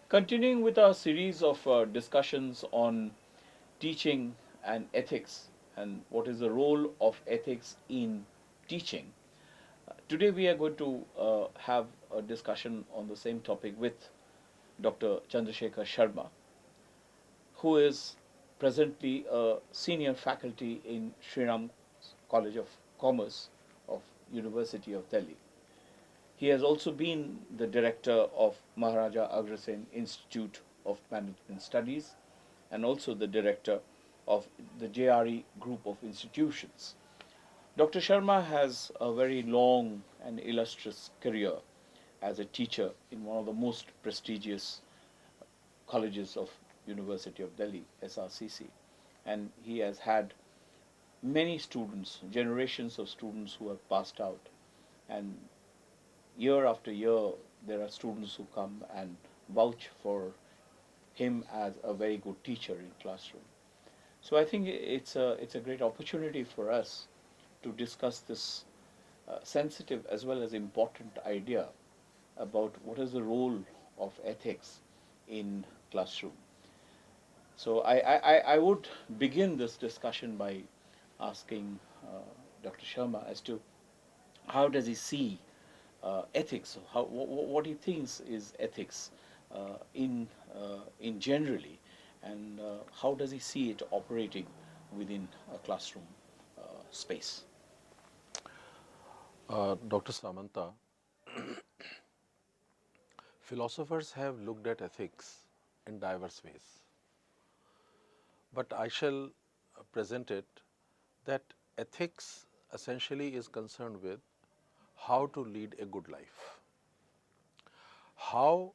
Continuing with our series of discussions on teaching and ethics and what is the role of ethics in teaching, today we are going to have a discussion on the same topic with Dr. Chandrasekhar Sharma, who is presently a senior faculty in Sriram College of Commerce of University of Delhi. He has also been the director of Maharaja Agrasen Institute of Management Studies and also the director of the JRE group of institutions. Dr. Sharma has a very long and illustrious career as a teacher in one of the most prestigious colleges of University of Delhi, SRCC, and he has had many students, generations of students who have passed out, and year after year, there are students who come and vouch for him as a very good teacher in classroom. So I think it's a great opportunity for us to discuss this sensitive as well as important idea about what is the role of ethics in classroom. So I would begin this discussion by asking Dr. Sharma as to how does he see ethics, what he thinks is ethics in generally, and how does he see it operating within a classroom space. Dr. Samanta, philosophers have looked at ethics in diverse ways, but I shall present it that ethics essentially is concerned with how to lead a good life, how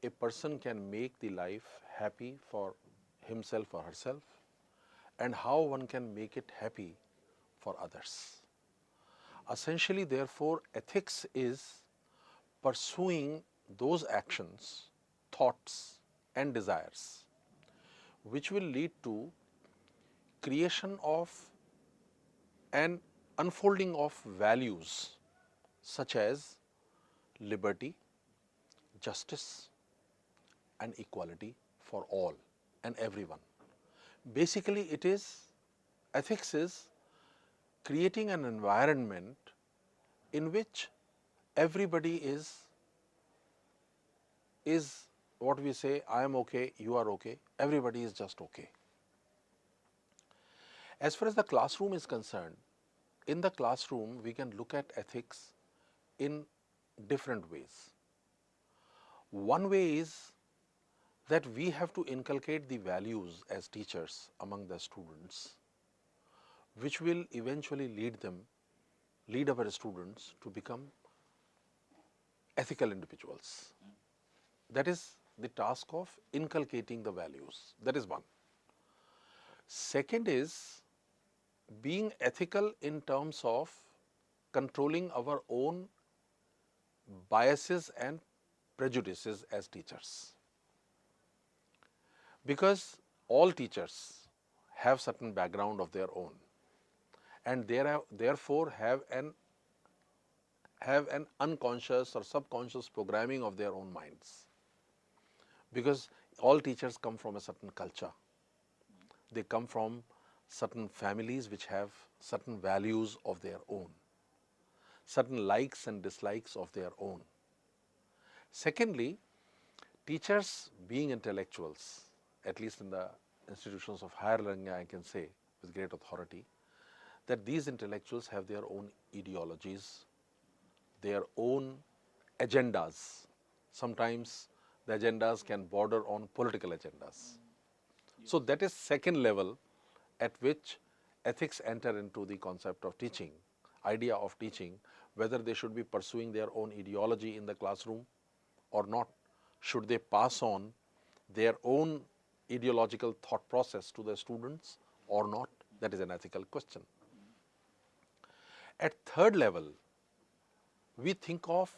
a person can make the life happy for himself or herself, and how one can make it happy for others. Essentially, therefore, ethics is pursuing those actions, thoughts, and desires which will lead to creation of an unfolding of values such as liberty, justice, and equality for all and everyone. Basically, it is ethics is creating an environment in which everybody is what we say, I am okay, you are okay, everybody is just okay. As far as the classroom is concerned, in the classroom we can look at ethics in different ways. One way is that we have to inculcate the values as teachers among the students, which will eventually lead our students to become ethical individuals. That is the task of inculcating the values. That is one. Second is being ethical in terms of controlling our own biases and prejudices as teachers. Because all teachers have certain background of their own and therefore have an unconscious or subconscious programming of their own minds. Because all teachers come from a certain culture. They come from certain families which have certain values of their own, certain likes and dislikes of their own. Secondly, teachers being intellectuals, at least in the institutions of higher learning, I can say with great authority, that these intellectuals have their own ideologies, their own agendas. Sometimes the agendas can border on political agendas. So that is second level at which ethics enter into the concept of teaching, idea of teaching, whether they should be pursuing their own ideology in the classroom or not. Should they pass on their own ideological thought process to the students or not? That is an ethical question. At third level, we think of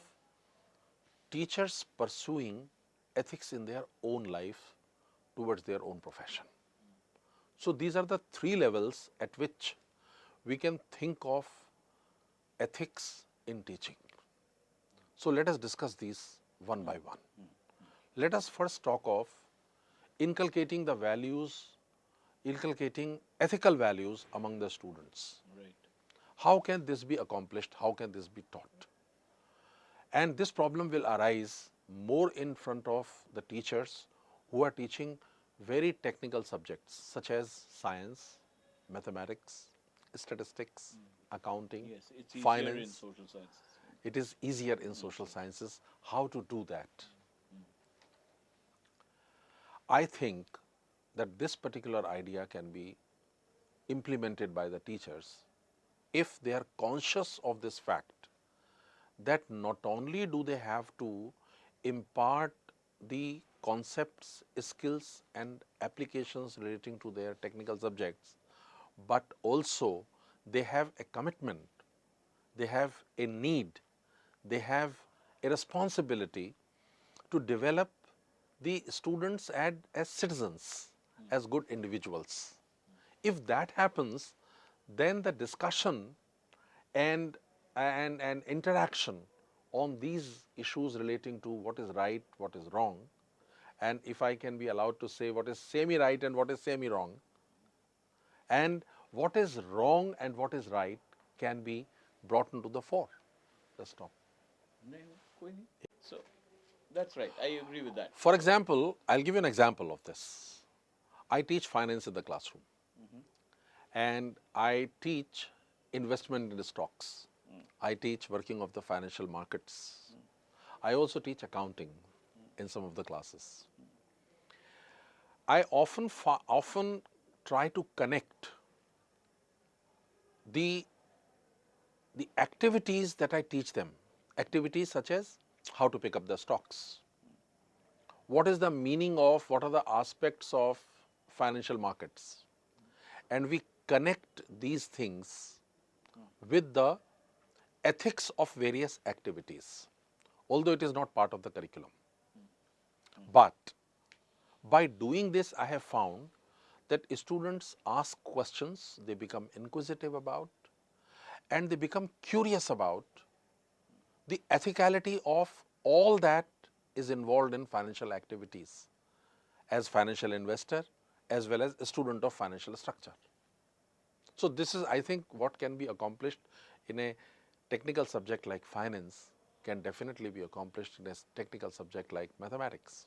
teachers pursuing ethics in their own life towards their own profession. So these are the three levels at which we can think of ethics in teaching. So let us discuss these one by one. let us first talk of inculcating the values, inculcating ethical values among the students. Right. How can this be accomplished? How can this be taught? And this problem will arise more in front of the teachers who are teaching very technical subjects such as science, mathematics, statistics, accounting, Yes, it's easier in finance. social sciences. It is easier in social sciences how to do that. I think that this particular idea can be implemented by the teachers if they are conscious of this fact that not only do they have to impart the concepts, skills and applications relating to their technical subjects, but also they have a commitment, they have a need, they have a responsibility to develop the students as citizens, as good individuals. If that happens, then the discussion and, and interaction on these issues relating to what is right, what is wrong, and if I can be allowed to say what is semi-right and what is semi-wrong, and what is wrong and what is right can be brought into the fore. Just stop. No, no, कोई नहीं. So that's right. I agree with that. For example, I'll give you an example of this. I teach finance in the classroom, and I teach investment in the stocks. I teach working of the financial markets. I also teach accounting in some of the classes. I often try to connect the activities that I teach them, activities such as how to pick up the stocks, what is the meaning of, what are the aspects of financial markets, and we connect these things with the ethics of various activities, although it is not part of the curriculum. But by doing this, I have found that students ask questions, they become inquisitive about, and they become curious about the ethicality of all that is involved in financial activities as financial investor as well as a student of financial structure. So this is, I think, what can be accomplished in a technical subject like finance can definitely be accomplished in a technical subject like mathematics.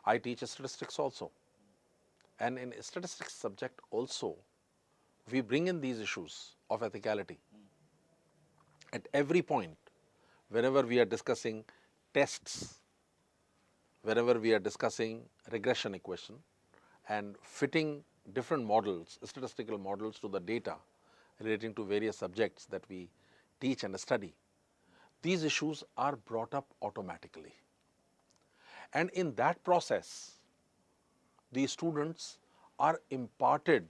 I teach statistics also, and in a statistics subject also we bring in these issues of ethicality. At every point, whenever we are discussing tests, whenever we are discussing regression equation and fitting different models, statistical models to the data relating to various subjects that we teach and study, these issues are brought up automatically. And in that process, the students are imparted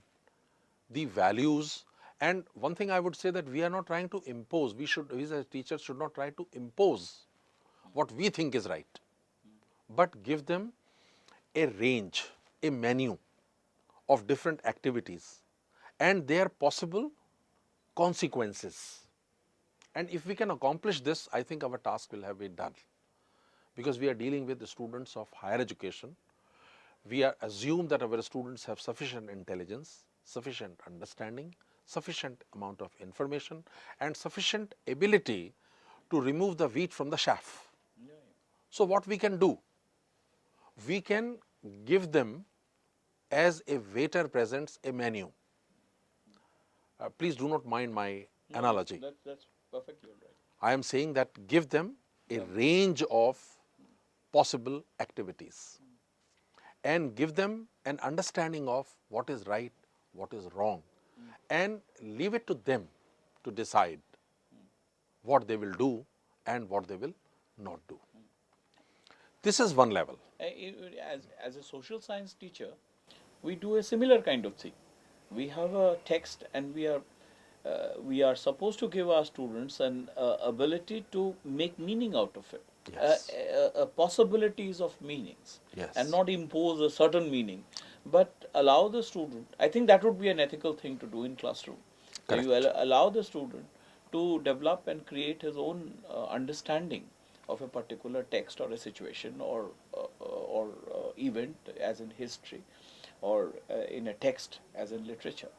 the values. And one thing I would say that we are not trying to impose, we as teachers should not try to impose what we think is right, but give them a range, a menu of different activities and their possible consequences. And if we can accomplish this, I think our task will have been done, because we are dealing with the students of higher education. We are assume that our students have sufficient intelligence, sufficient understanding, sufficient amount of information and sufficient ability to remove the wheat from the chaff. So what we can do, we can give them, as a waiter presents a menu. Please do not mind my analogy. That's perfectly right. I am saying that give them a range of possible activities and give them an understanding of what is right, what is wrong, and leave it to them to decide what they will do and what they will not do. This is one level. As a social science teacher, we do a similar kind of thing. We have a text, and we are supposed to give our students an ability to make meaning out of it. Yes. Possibilities of meanings. Yes. And not impose a certain meaning, but allow the student. I think that would be an ethical thing to do in classroom. Correct. You allow the student to develop and create his own understanding of a particular text or a situation or event, as in history, or in a text, as in literature.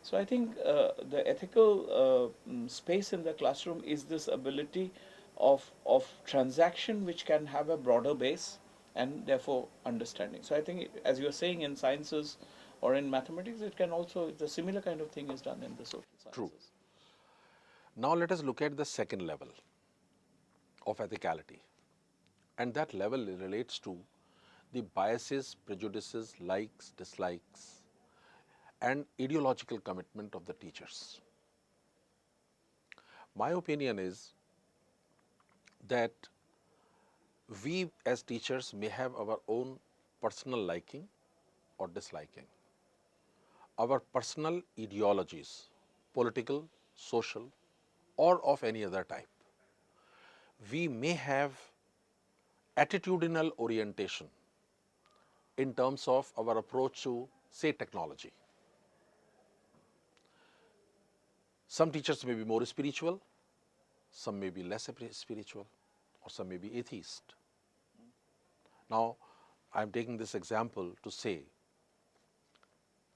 So I think the ethical space in the classroom is this ability of transaction which can have a broader base and therefore understanding. So I think, as you are saying, in sciences or in mathematics, it can also, the similar kind of thing is done in the social True. sciences. Now let us look at the second level of ethicality, and that level relates to the biases, prejudices, likes, dislikes, and ideological commitment of the teachers. My opinion is that we as teachers may have our own personal liking or disliking, our personal ideologies, political, social, or of any other type. We may have attitudinal orientation in terms of our approach to, say, technology. Some teachers may be more spiritual, some may be less spiritual, or some may be atheist. Now, I am taking this example to say,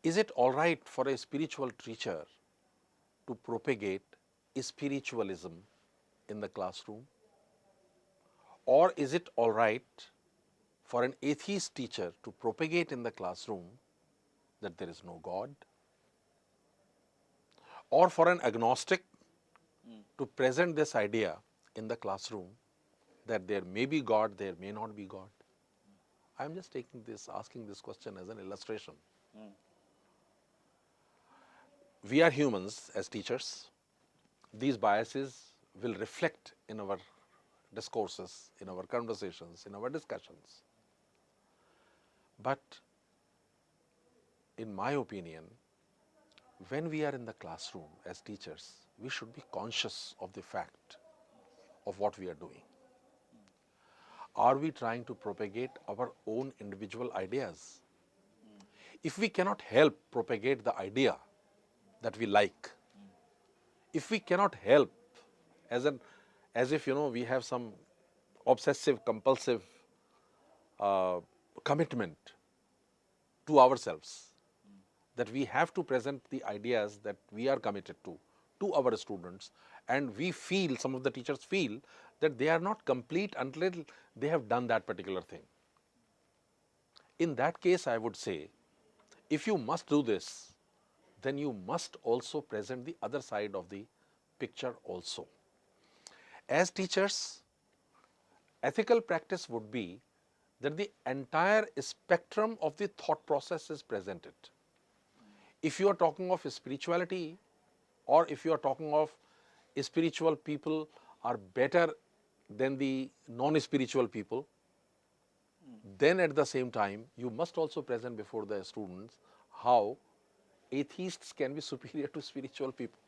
is it all right for a spiritual teacher to propagate spiritualism in the classroom? Or is it all right for an atheist teacher to propagate in the classroom that there is no God? Or for an agnostic to present this idea in the classroom that there may be God, there may not be God? I am just asking this question as an illustration. We are humans as teachers. These biases will reflect in our discourses, in our conversations, in our discussions. But in my opinion, when we are in the classroom as teachers, we should be conscious of the fact of what we are doing. Are we trying to propagate our own individual ideas? If we cannot help propagate the idea that we like, if we cannot help as if we have some obsessive compulsive commitment to ourselves, that we have to present the ideas that we are committed to our students, and we feel, some of the teachers feel, that they are not complete until they have done that particular thing. In that case, I would say, if you must do this, then you must also present the other side of the picture also. As teachers, ethical practice would be that the entire spectrum of the thought process is presented. If you are talking of spirituality, or if you are talking of spiritual people are better than the non-spiritual people, then at the same time, you must also present before the students how atheists can be superior to spiritual people,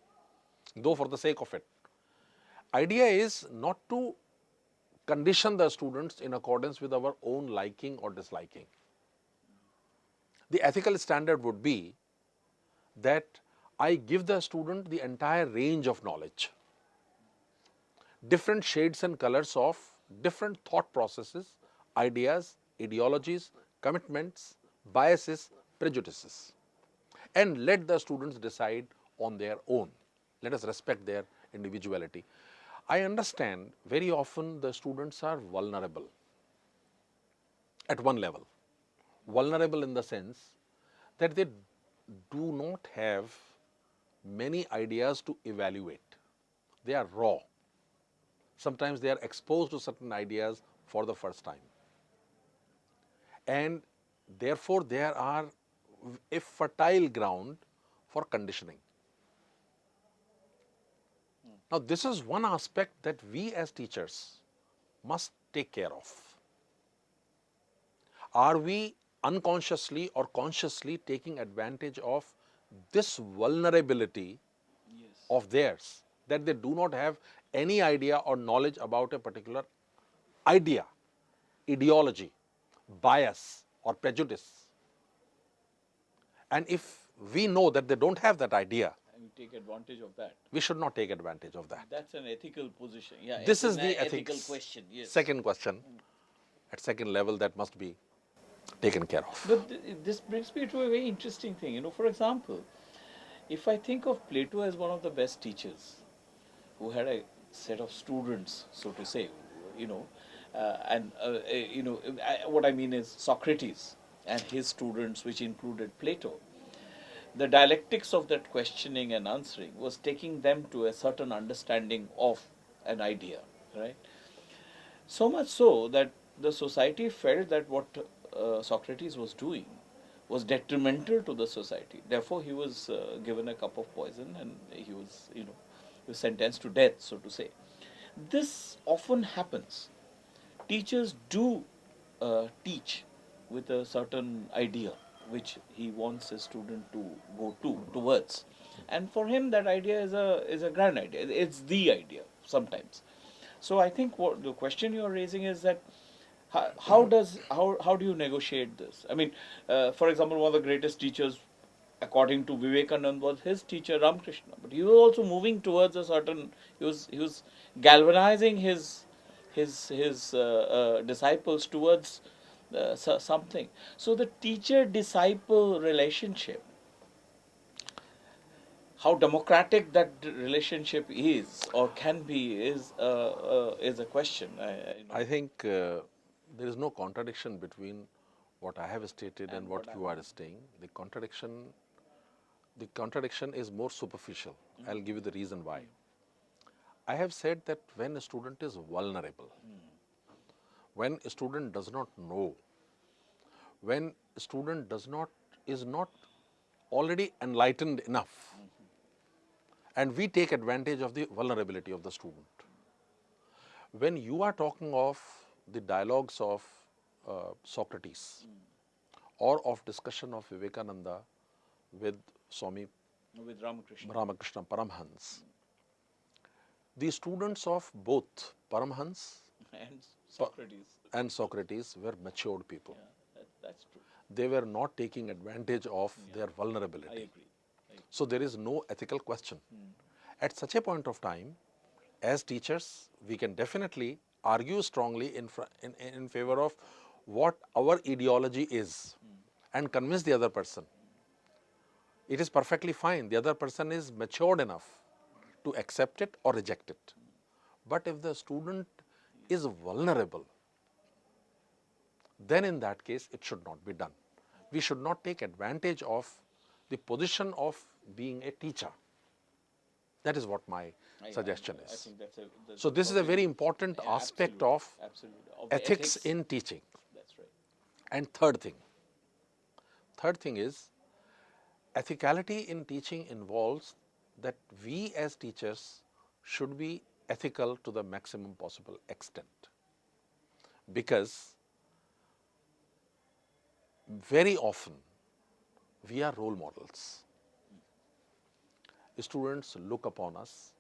though for the sake of it. Idea is not to condition the students in accordance with our own liking or disliking. The ethical standard would be that I give the student the entire range of knowledge, different shades and colors of different thought processes, ideas, ideologies, commitments, biases, prejudices, and let the students decide on their own. Let us respect their individuality. I understand very often the students are vulnerable at one level. Vulnerable in the sense that they do not have many ideas to evaluate. They are raw. Sometimes they are exposed to certain ideas for the first time. And therefore, there are a fertile ground for conditioning. Now, this is one aspect that we as teachers must take care of. Are we unconsciously or consciously taking advantage of this vulnerability of theirs, that they do not have any idea or knowledge about a particular idea, ideology, bias, or prejudice? And if we know that they don't have that idea, take advantage of that. We should not take advantage of that. That's an ethical position. Yeah, This it's is an the ethical ethics. question. Yes. Second question, at second level, that must be taken care of. But this brings me to a very interesting thing. For example, if I think of Plato as one of the best teachers, who had a set of students, so to say, you know, what I mean is Socrates and his students, which included Plato. The dialectics of that questioning and answering was taking them to a certain understanding of an idea, right? So much so that the society felt that what Socrates was doing was detrimental to the society. Therefore, he was given a cup of poison, and he was sentenced to death, so to say. This often happens. Teachers do teach with a certain idea which he wants a student to go towards, and for him that idea is a grand idea. It's the idea sometimes. So I think what the question you are raising is that how do you negotiate this? I mean, for example, one of the greatest teachers, according to Vivekananda, was his teacher Ramakrishna, but he was also moving towards a certain. He was galvanizing his disciples towards something. So the teacher-disciple relationship, how democratic that relationship is or can be, is a question. I think there is no contradiction between what I have stated and what you are saying. The contradiction is more superficial. I'll give you the reason why. I have said that when a student is vulnerable, when a student does not know, when a student is not already enlightened enough, and we take advantage of the vulnerability of the student. When you are talking of the dialogues of Socrates or of discussion of Vivekananda with Swami with Ramakrishna Ramakrishna Paramhans, the students of both Paramhans and Socrates. and Socrates were matured people. Yeah, that's true. They were not taking advantage of their vulnerability. I agree. So there is no ethical question. At such a point of time, as teachers, we can definitely argue strongly in favor of what our ideology is and convince the other person. It is perfectly fine. The other person is matured enough to accept it or reject it. But if the student is vulnerable, then in that case, it should not be done. We should not take advantage of the position of being a teacher. That is what my suggestion I is. think So this is a very important aspect of the ethics in teaching. That's right. And third thing is, ethicality in teaching involves that we as teachers should be ethical to the maximum possible extent, because very often we are role models. Students look upon us,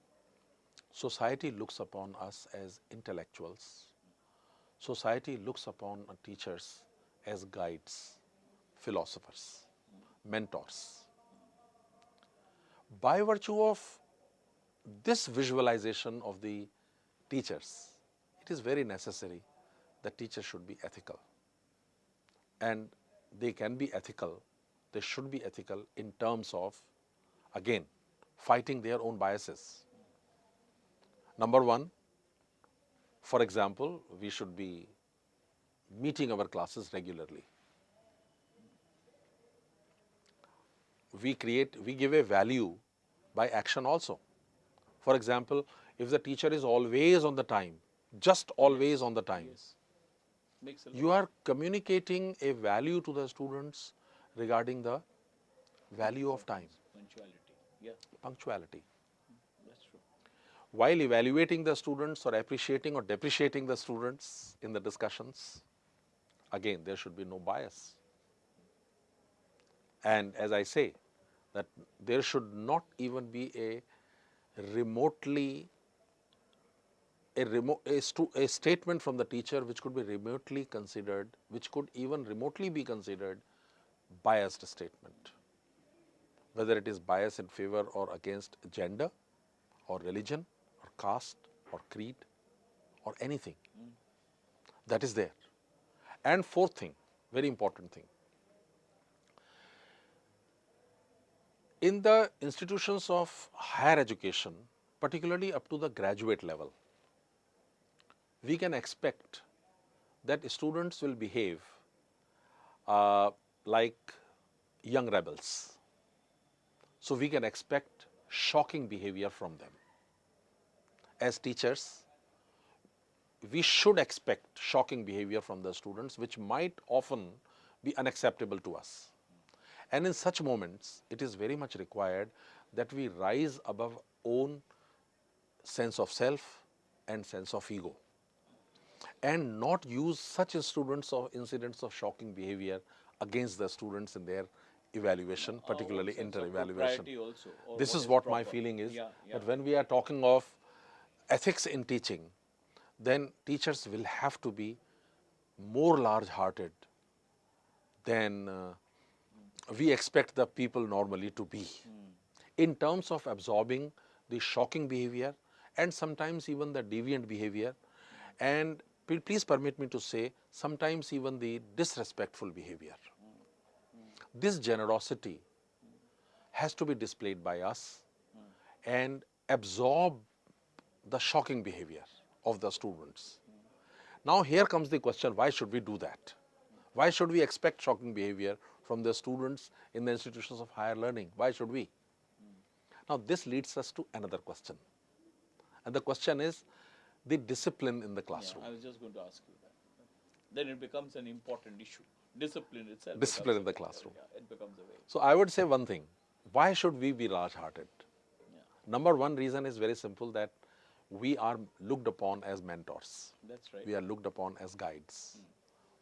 society looks upon us as intellectuals, society looks upon teachers as guides, philosophers, mentors. By virtue of this visualization of the teachers, it is very necessary that teachers should be ethical. And they can be ethical, they should be ethical in terms of, again, fighting their own biases. Number one, for example, we should be meeting our classes regularly. We give a value by action also. For example, if the teacher is always on the time, just always on the time, you are communicating a value to the students regarding the value of time. Punctuality. Yeah, Punctuality. that's true. While evaluating the students or appreciating or depreciating the students in the discussions, again, there should be no bias. And as I say, that there should not even be a statement from the teacher which could be remotely considered, which could even remotely be considered biased statement. whether it is bias in favor or against gender or religion or caste or creed or anything. That is there. And fourth thing, very important thing, in the institutions of higher education, particularly up to the graduate level, we can expect that students will behave like young rebels. So we can expect shocking behavior from them. As teachers, we should expect shocking behavior from the students, which might often be unacceptable to us. And in such moments, it is very much required that we rise above own sense of self and sense of ego, and not use such incidents of shocking behavior against the students in their evaluation, particularly inter-evaluation. This is what my feeling is, that when we are talking of ethics in teaching, then teachers will have to be more large-hearted than we expect the people normally to be, in terms of absorbing the shocking behavior and sometimes even the deviant behavior, and please permit me to say, sometimes even the disrespectful behavior. This generosity has to be displayed by us and absorb the shocking behavior of the students. Now here comes the question, why should we do that? Why should we expect shocking behavior from the students in the institutions of higher learning? Why should we? Now this leads us to another question. And the question is the discipline in the classroom. I was just going to ask you that. Then it becomes an important issue. Discipline itself. Discipline in the classroom. It becomes a way. So I would say one thing, why should we be large-hearted? Number one reason is very simple, that we are looked upon as mentors. That's right. We are looked upon as guides.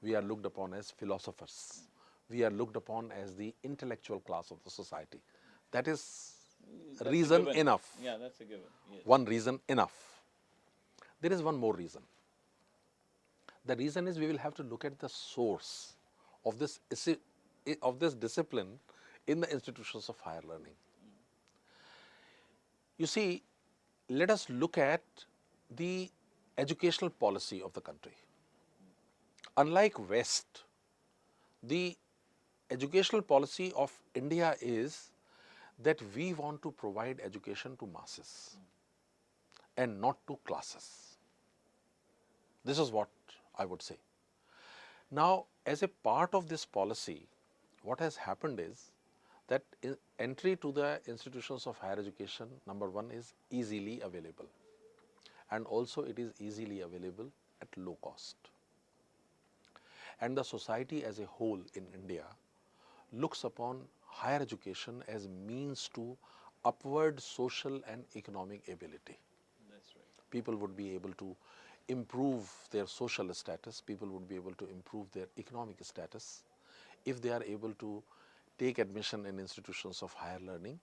We are looked upon as philosophers. We are looked upon as the intellectual class of the society. That is reason enough. Yeah, that's a given. Yes. One reason enough. There is one more reason. The reason is we will have to look at the source of this discipline in the institutions of higher learning. You see, let us look at the educational policy of the country. Unlike West, the educational policy of India is that we want to provide education to masses and not to classes. This is what I would say. Now, as a part of this policy, what has happened is that entry to the institutions of higher education, number one, is easily available, and also it is easily available at low cost. And the society as a whole in India looks upon higher education as means to upward social and economic ability. That's right. People would be able to improve their social status, people would be able to improve their economic status if they are able to take admission in institutions of higher learning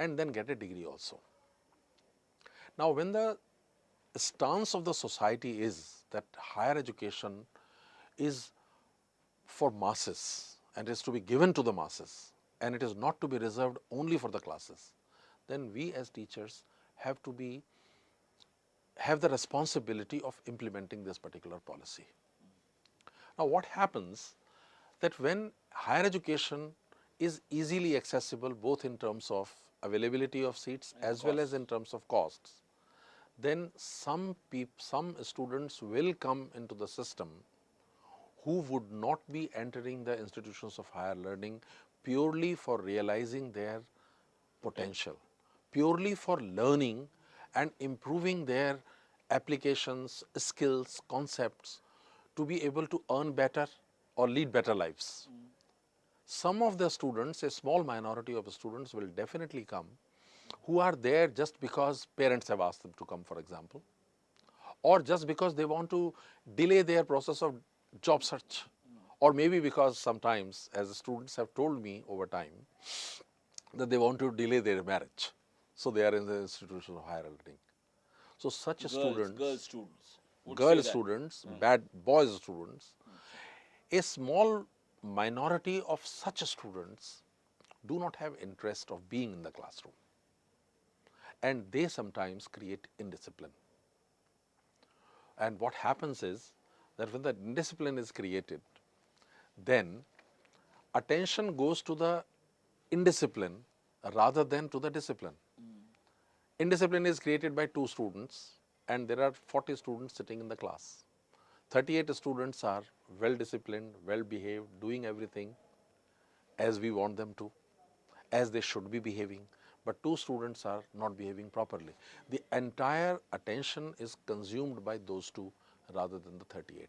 and then get a degree also. Now, when the stance of the society is that higher education is for masses and is to be given to the masses and it is not to be reserved only for the classes, then we as teachers have the responsibility of implementing this particular policy. Now, what happens that when higher education is easily accessible both in terms of availability of seats as well as in terms of costs, then some students will come into the system who would not be entering the institutions of higher learning purely for realizing their potential, purely for learning and improving their applications, skills, concepts to be able to earn better or lead better lives. Some of the students, a small minority of students, will definitely come who are there just because parents have asked them to come, for example, or just because they want to delay their process of job search, or maybe because sometimes, as students have told me over time, that they want to delay their marriage. So they are in the institution of higher learning. So such students, girl students, bad boys students, a small minority of such students do not have interest of being in the classroom, and they sometimes create indiscipline. And what happens is that when the indiscipline is created, then attention goes to the indiscipline rather than to the discipline. Indiscipline is created by 2 students and there are 40 students sitting in the class. 38 students are well disciplined, well behaved, doing everything as we want them to, as they should be behaving, but 2 students are not behaving properly. The entire attention is consumed by those 2 rather than the 38.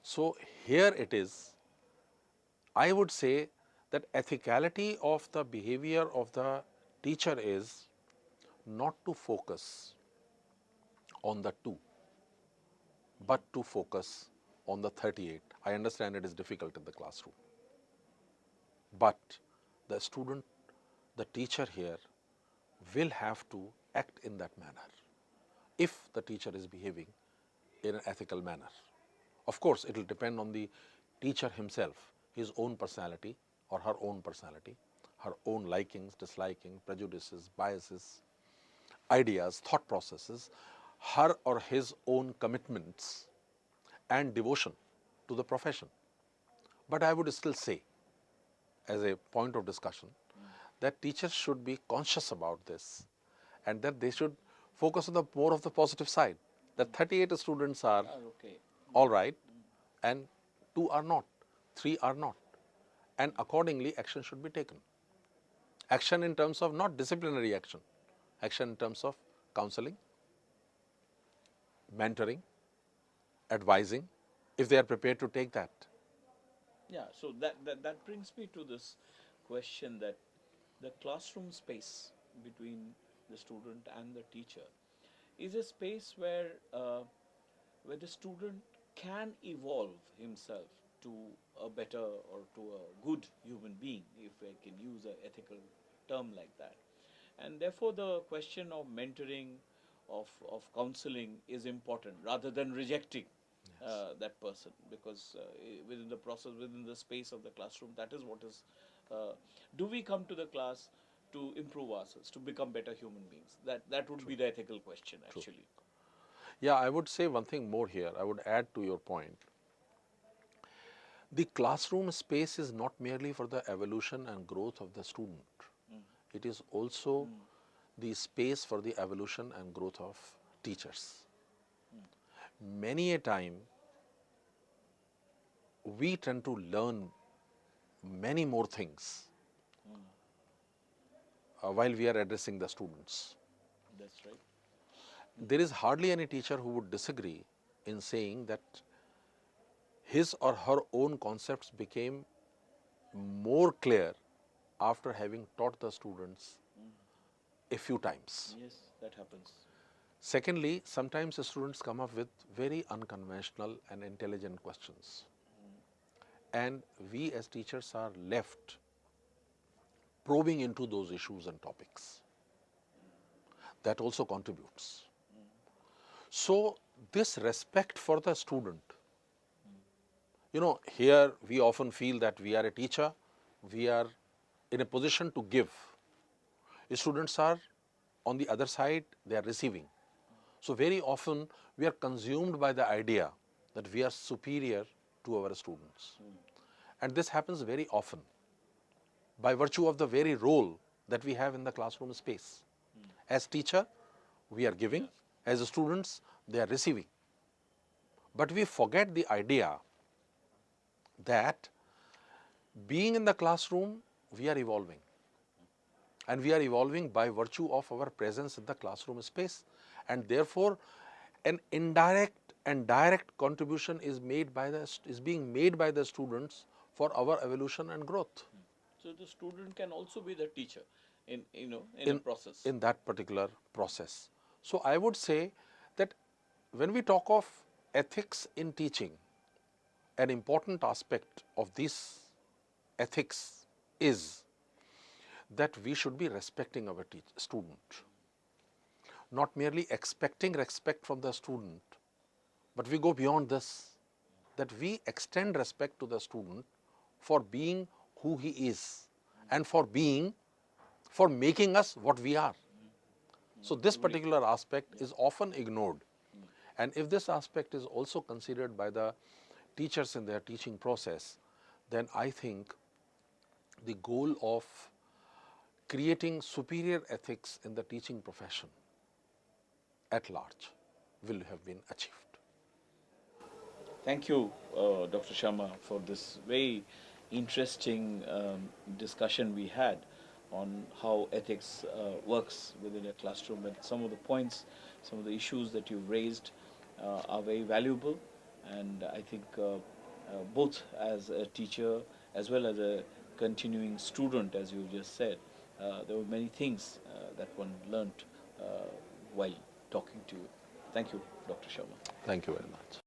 So here it is, I would say that ethicality of the behavior of the teacher is not to focus on the 2, but to focus on the 38. I understand it is difficult in the classroom, but the student, the teacher here will have to act in that manner if the teacher is behaving in an ethical manner. Of course, it will depend on the teacher himself, his own personality or her own personality, her own likings, dislikings, prejudices, biases, ideas, thought processes, her or his own commitments and devotion to the profession. But I would still say, as a point of discussion, that teachers should be conscious about this and that they should focus on the more of the positive side. That 38 students are okay. all right and 2 are not, 3 are not, and accordingly action should be taken. Action in terms of not disciplinary action, action in terms of counseling, mentoring, advising, if they are prepared to take that. Yeah, so that brings me to this question that the classroom space between the student and the teacher is a space where the student can evolve himself to a better or to a good human being, if I can use an ethical term like that. And therefore, the question of mentoring, of counseling is important rather than rejecting that person, because within the process, within the space of the classroom, that is what is. Do we come to the class to improve ourselves, to become better human beings? That would be the ethical question, True. actually. Yeah, I would say one thing more here. I would add to your point. The classroom space is not merely for the evolution and growth of the student. It is also the space for the evolution and growth of teachers. Many a time, we tend to learn many more things while we are addressing the students. That's right. There is hardly any teacher who would disagree in saying that his or her own concepts became more clear after having taught the students a few times. Yes, that happens. Secondly, sometimes the students come up with very unconventional and intelligent questions. And we as teachers are left probing into those issues and topics. That also contributes. So, this respect for the student, here we often feel that we are a teacher, we are in a position to give. Students are on the other side, they are receiving. So, very often we are consumed by the idea that we are superior to our students. And this happens very often by virtue of the very role that we have in the classroom space. As teacher, we are giving, as students, they are receiving. But we forget the idea that being in the classroom, we are evolving. And we are evolving by virtue of our presence in the classroom space. And therefore, an indirect and direct contribution is being made by the students for our evolution and growth. So the student can also be the teacher in a process. In that particular process. So I would say that when we talk of ethics in teaching, an important aspect of this ethics is that we should be respecting our student. Not merely expecting respect from the student, but we go beyond this, that we extend respect to the student for being who he is and for making us what we are. So this Truly. particular aspect is often ignored. And if this aspect is also considered by the teachers in their teaching process, then I think the goal of creating superior ethics in the teaching profession at large will have been achieved. Thank you, Dr. Sharma, for this very interesting discussion we had on how ethics works within a classroom. And some of the points, some of the issues that you've raised are very valuable. And I think both as a teacher as well as a continuing student, as you just said, there were many things that one learnt while talking to you. Thank you, Dr. Sharma. Thank you very much.